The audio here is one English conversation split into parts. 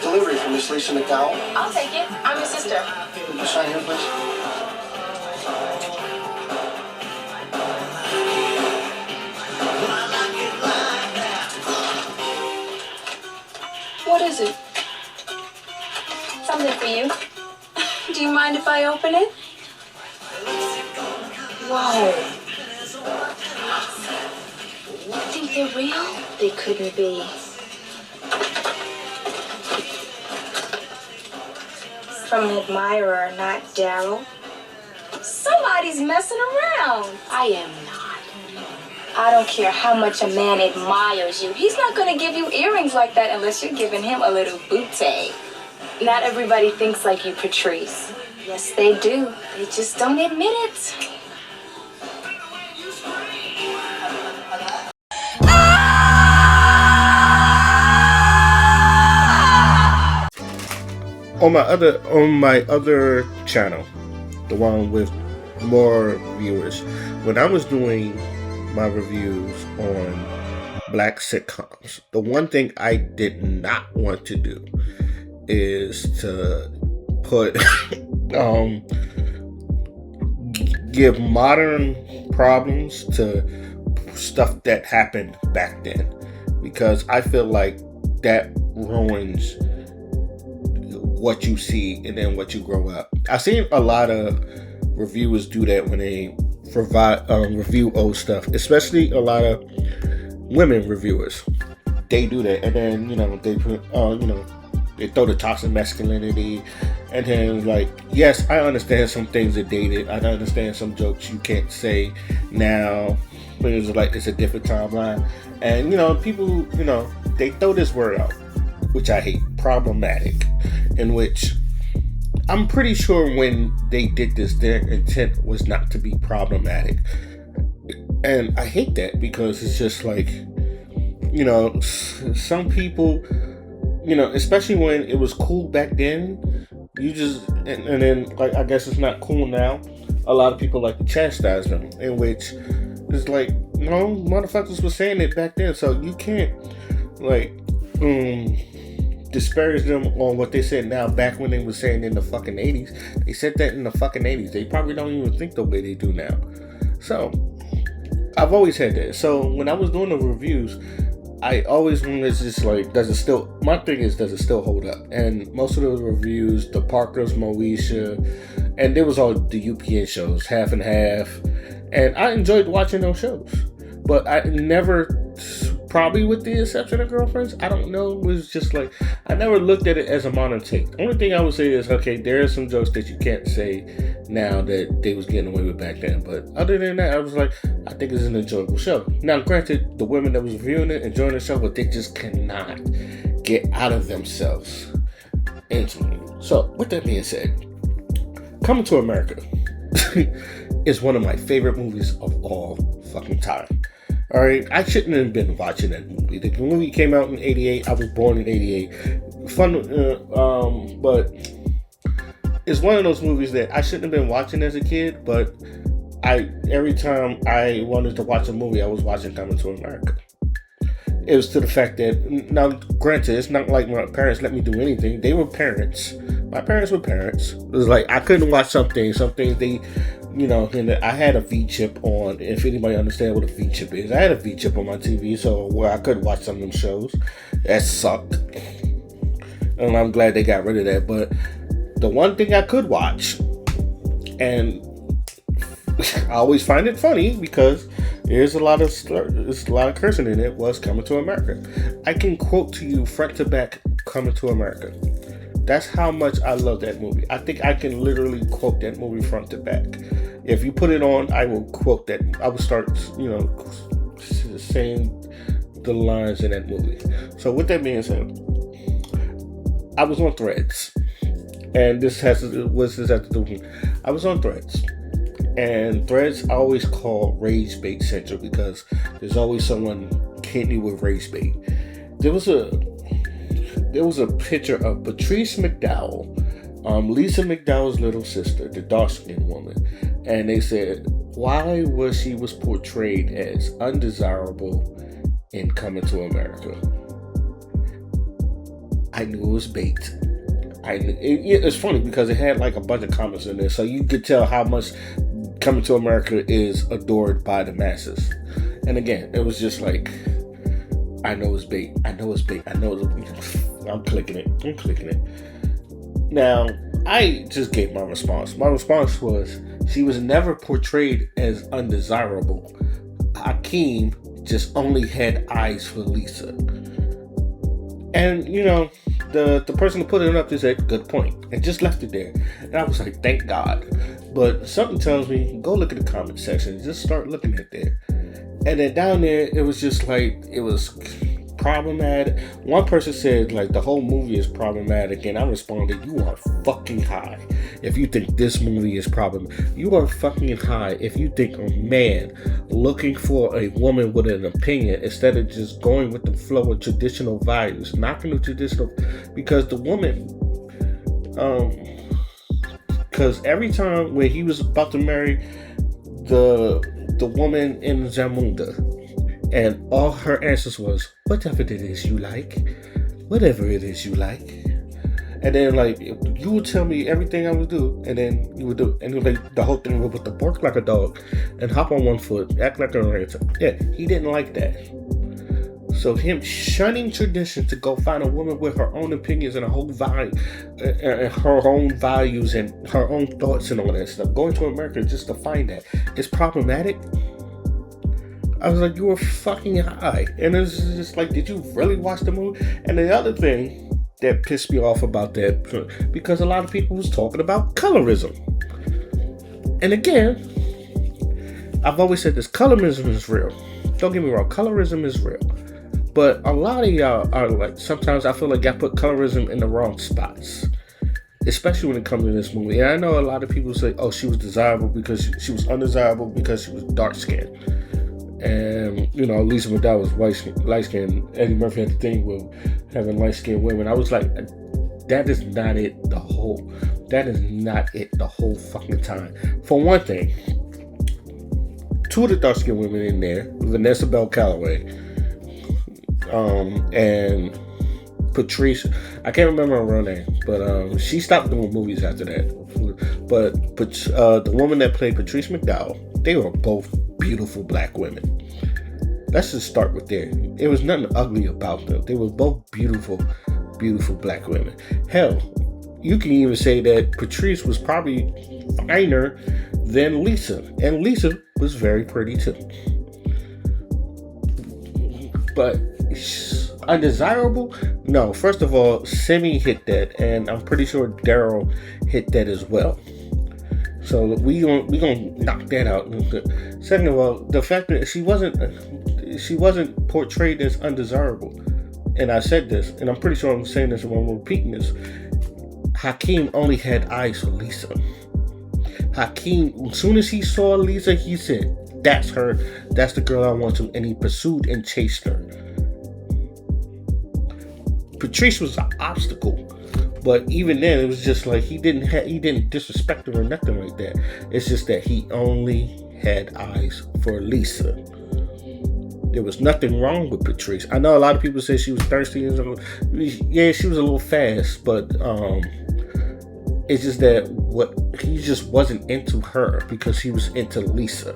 Delivery from Miss Lisa McDowell. I'll take it. I'm your sister. Could you sign here, please? What is it? Something for you. Do you mind if I open it? Whoa. You think they're real? They couldn't be. From an admirer, not Daryl. Somebody's messing around. I am not. I don't care how much a man admires you. He's not going to give you earrings like that unless you're giving him a little booty. Not everybody thinks like you, Patrice. Yes, they do. They just don't admit it. On my other channel, the one with more viewers, when I was doing my reviews on black sitcoms, the one thing I did not want to do is to put give modern problems to stuff that happened back then, because I feel like that ruins what you see and then what you grow up. I've seen a lot of reviewers do that when they review old stuff, especially a lot of women reviewers. They do that, and then they put they throw the toxic masculinity, and then like, yes, I understand some things are dated. I understand some jokes you can't say now, but it's like it's a different timeline, and people they throw this word out, which I hate, problematic, in which I'm pretty sure when they did this, their intent was not to be problematic. And I hate that, because it's just like, some people, especially when it was cool back then, you just, and then, like, I guess it's not cool now. A lot of people like to chastise them, in which it's like, no, motherfuckers were saying it back then, so you can't, like, disparage them on what they said now back when they were saying in the fucking 80s. They said that in the fucking 80s. They probably don't even think the way they do now. So, I've always had that. So, when I was doing the reviews, I always wanted to just like, my thing is, does it still hold up? And most of the reviews, the Parkers, Moesha, and there was all the UPN shows, Half and Half, and I enjoyed watching those shows. But I never, probably with the exception of Girlfriends, I don't know, it was just like, I never looked at it as a modern take. The only thing I would say is, okay, there are some jokes that you can't say now that they was getting away with back then. But other than that, I was like, I think it's an enjoyable show. Now, granted, the women that was reviewing it, enjoying the show, but they just cannot get out of themselves instantly. So, with that being said, Coming to America is one of my favorite movies of all fucking time. Alright, I shouldn't have been watching that movie. The movie came out in 88. I was born in 88. Fun, but it's one of those movies that I shouldn't have been watching as a kid, but every time I wanted to watch a movie, I was watching Coming to America. It was to the fact that, now granted, it's not like my parents let me do anything. They were parents. My parents were parents. It was like, I couldn't watch something they, and I had a V-chip on, if anybody understands what a V-chip is. I had a V-chip on my TV, so where I could watch some of them shows. That sucked. And I'm glad they got rid of that. But the one thing I could watch, and I always find it funny because there's a lot of cursing in it, was Coming to America. I can quote to you front to back Coming to America. That's how much I love that movie. I think I can literally quote that movie front to back. If you put it on, I will quote that. I will start, saying the lines in that movie. So with that being said, I was on Threads. And what's this have to do with me? I was on Threads. And Threads I always call Rage Bait Central, because there's always someone hitting you with rage bait. There was a picture of Patriece McDowell, Lisa McDowell's little sister, the dark-skinned woman, and they said, why she was portrayed as undesirable in Coming to America. I knew it was bait. It's funny because it had like a bunch of comments in there, so you could tell how much Coming to America is adored by the masses. And again, it was just like, I know it's bait. I know it's bait. I know it's... I'm clicking it. Now, I just gave my response. My response was, she was never portrayed as undesirable. Hakeem just only had eyes for Lisa. And, you know, the person who put it up just said, good point, and just left it there. And I was like, thank God. But something tells me, go look at the comment section. Just start looking at there. And then down there, it was just like, it was problematic. One person said, like, the whole movie is problematic. And I responded, you are fucking high if you think this movie is problematic. You are fucking high if you think a man looking for a woman with an opinion instead of just going with the flow of traditional values, knocking the traditional, because the woman, because every time when he was about to marry the woman in Zamunda, and all her answers was, whatever it is you like. And then, like, you would tell me everything I would do, and then you would do, and like the whole thing would put the bark like a dog, and hop on one foot, act like an orangutan. Yeah, he didn't like that. So him shunning tradition to go find a woman with her own opinions and her own values and her own thoughts and all that stuff, going to America just to find that, is problematic. I was like, you were fucking high. And it's just like, did you really watch the movie? And the other thing that pissed me off about that, because a lot of people was talking about colorism. And again, I've always said this, colorism is real. Don't get me wrong, colorism is real. But a lot of y'all are like, sometimes I feel like I put colorism in the wrong spots. Especially when it comes to this movie. And I know a lot of people say, oh, she was desirable because she was undesirable because she was dark skinned. And, you know, Lisa McDowell was light skinned. Eddie Murphy had the thing with having light skinned women. I was like, that is not it the whole fucking time. For one thing, two of the dark skinned women in there, Vanessa Bell Calloway, and Patrice, I can't remember her real name, but she stopped doing movies after that. But the woman that played Patrice McDowell, they were both beautiful black women. Let's just start with there. There was nothing ugly about them. They were both beautiful black women. Hell, you can even say that Patrice was probably finer than Lisa, and Lisa was very pretty too. But undesirable? No. First of all, Simi hit that, and I'm pretty sure Daryl hit that as well. So we gonna knock that out. Second of all, the fact that she wasn't portrayed as undesirable, and I said this, and I'm pretty sure I'm saying this when I'm repeating this. Hakeem only had eyes for Lisa. Hakeem, as soon as he saw Lisa, he said, "That's her. That's the girl I want to," and he pursued and chased her. Patrice was an obstacle. But even then, it was just like he didn't disrespect her or nothing like that. It's just that he only had eyes for Lisa. There was nothing wrong with Patrice. I know a lot of people say she was thirsty and so, yeah, she was a little fast, but it's just that he just wasn't into her because he was into Lisa.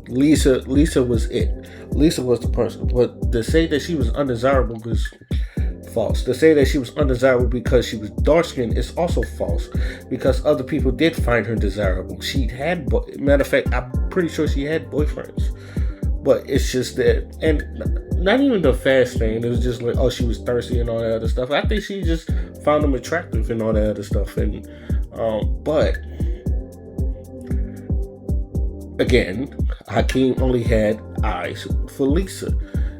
Lisa was it. Lisa was the person. But to say that she was undesirable was false. To say that she was undesirable because she was dark skinned is also false, because other people did find her desirable. She had, matter of fact, I'm pretty sure she had boyfriends. But it's just that, and not even the fast thing. It was just like, oh, she was thirsty and all that other stuff. I think she just found them attractive and all that other stuff. And but again, Hakeem only had eyes for Lisa.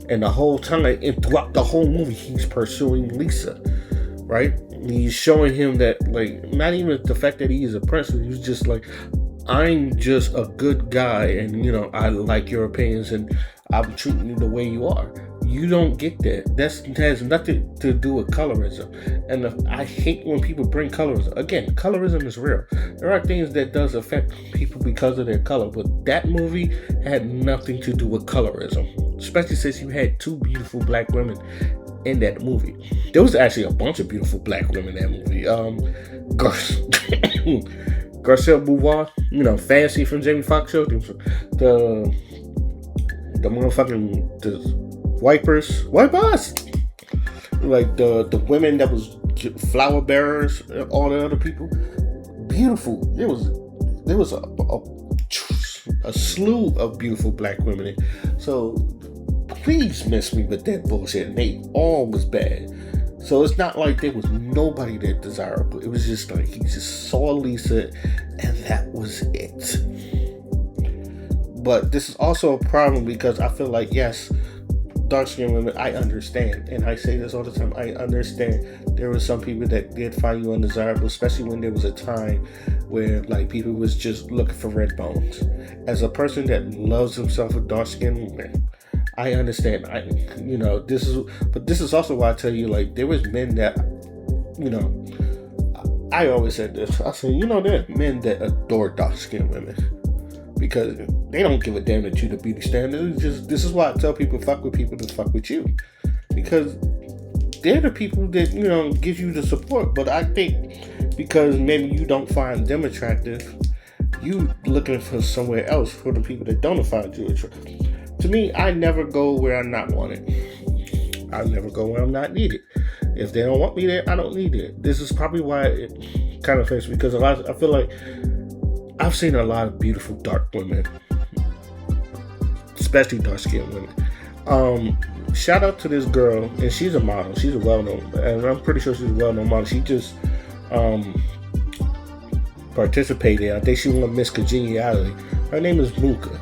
And the whole time, and throughout the whole movie, he's pursuing Lisa, right? He's showing him that, like, not even the fact that he is a prince, he's just like, I'm just a good guy, and, you know, I like your opinions, and I'm treating you the way you are. You don't get that. That has nothing to do with colorism. And I hate when people bring colorism. Again, colorism is real. There are things that does affect people because of their color, but that movie had nothing to do with colorism. Especially since you had two beautiful black women in that movie. There was actually a bunch of beautiful black women in that movie. Garcelle Beauvoir, Fancy from Jamie Foxx show, the motherfucking wipers, like the women that was flower bearers, all the other people, beautiful. There was a slew of beautiful black women. So please miss me with that bullshit. And they all was bad. So it's not like there was nobody that desirable. It was just like he just saw Lisa and that was it. But this is also a problem because I feel like, yes, dark-skinned women, I understand. And I say this all the time. I understand there were some people that did find you undesirable, especially when there was a time where like people was just looking for red bones. As a person that loves himself a dark-skinned woman, I understand. This is also why I tell you, like, there was men that, I always said this. I said, there are men that adore dark-skinned women because they don't give a damn that you're the beauty standard. This is why I tell people, fuck with people to fuck with you, because they're the people that give you the support. But I think because maybe you don't find them attractive, you looking for somewhere else for the people that don't find you attractive. To me, I never go where I'm not wanted. I never go where I'm not needed. If they don't want me there, I don't need it. This is probably why it kind of affects me, because I feel like I've seen a lot of beautiful dark women, especially dark-skinned women. Shout out to this girl, and she's a model. She's a well-known, and I'm pretty sure she's a well-known model. She just participated. I think she won Miss Congeniality. Her name is Mooka.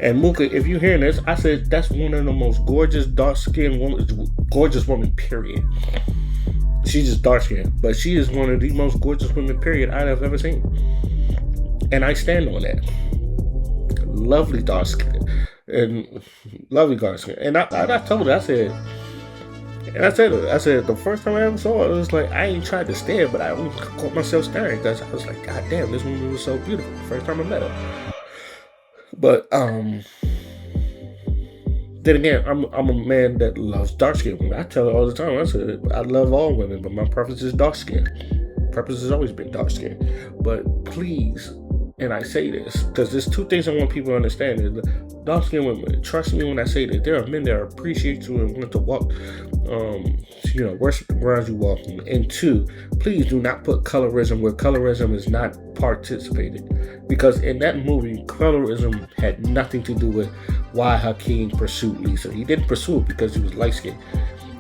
And Mooka, if you're hearing this, I said that's one of the most gorgeous dark-skinned women, gorgeous woman, period. She's just dark-skinned, but she is one of the most gorgeous women, period, I have ever seen. And I stand on that. Lovely dark skin. And lovely dark skin. And I told her, I said the first time I ever saw her, it was like, I ain't tried to stare, but I caught myself staring because I was like, God damn, this woman was so beautiful. The first time I met her. But then again, I'm a man that loves dark skinned women. I tell her all the time, I said, I love all women, but my preference is dark skin. Preference has always been dark skin. But please, and I say this because there's two things I want people to understand: is dark-skinned women. Trust me when I say that there are men that appreciate you and want to walk, worship the grounds you walk on. And two, please do not put colorism where colorism is not participated, because in that movie, colorism had nothing to do with why Hakeem pursued Lisa. He didn't pursue it because he was light-skinned.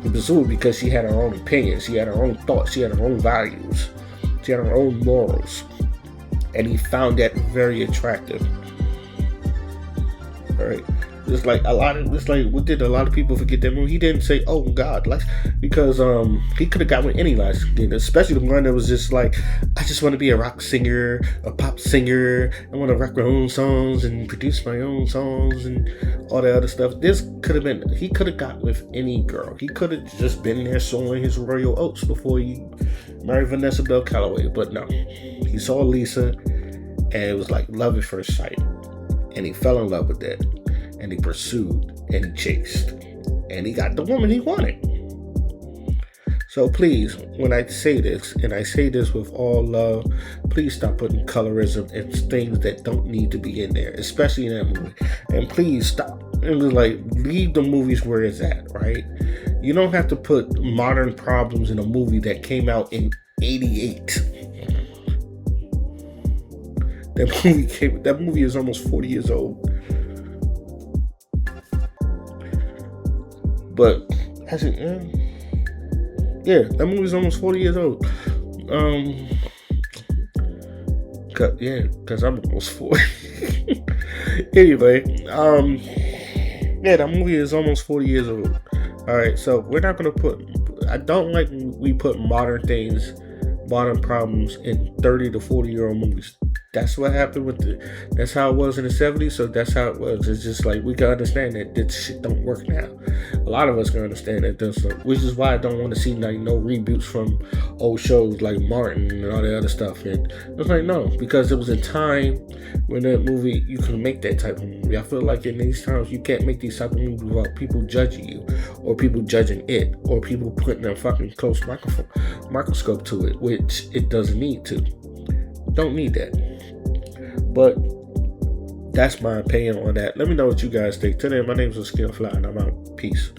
He pursued it because she had her own opinions, she had her own thoughts, she had her own values, she had her own morals. And he found that very attractive. All right, what did a lot of people forget that movie? He didn't say, "Oh God," because he could have got with any light skin, especially the one that was just like, "I just want to be a rock singer, a pop singer. I want to rock my own songs and produce my own songs and all that other stuff." He could have got with any girl. He could have just been there sowing his royal oats before he married Vanessa Bell Calloway. But no, he saw Lisa, and it was like love at first sight. And he fell in love with that, and he pursued, and he chased, and he got the woman he wanted. So please, when I say this, and I say this with all love, please stop putting colorism and things that don't need to be in there, especially in that movie. And please stop and leave the movies where it's at, right? You don't have to put modern problems in a movie that came out in '88. That movie is almost 40 years old. But that movie is almost 40 years old. Because I'm almost 40. Anyway, that movie is almost 40 years old. Alright, so we're not gonna I don't like when we put modern problems in 30 to 40 year old movies. that's what happened that's how it was in the 70s, so that's how it was. It's just like, we can understand that this shit don't work now. A lot of us can understand that doesn't, which is why I don't want to see like no reboots from old shows like Martin and all the other stuff. And it's like, no, because it was a time when that movie, you can make that type of movie. I feel like in these times you can't make these type of movies without people judging you, or people judging it, or people putting a fucking close microscope to it, which it doesn't need to. Don't need that. But that's my opinion on that. Let me know what you guys think. Today, my name is Skill Fly, and I'm out. Peace.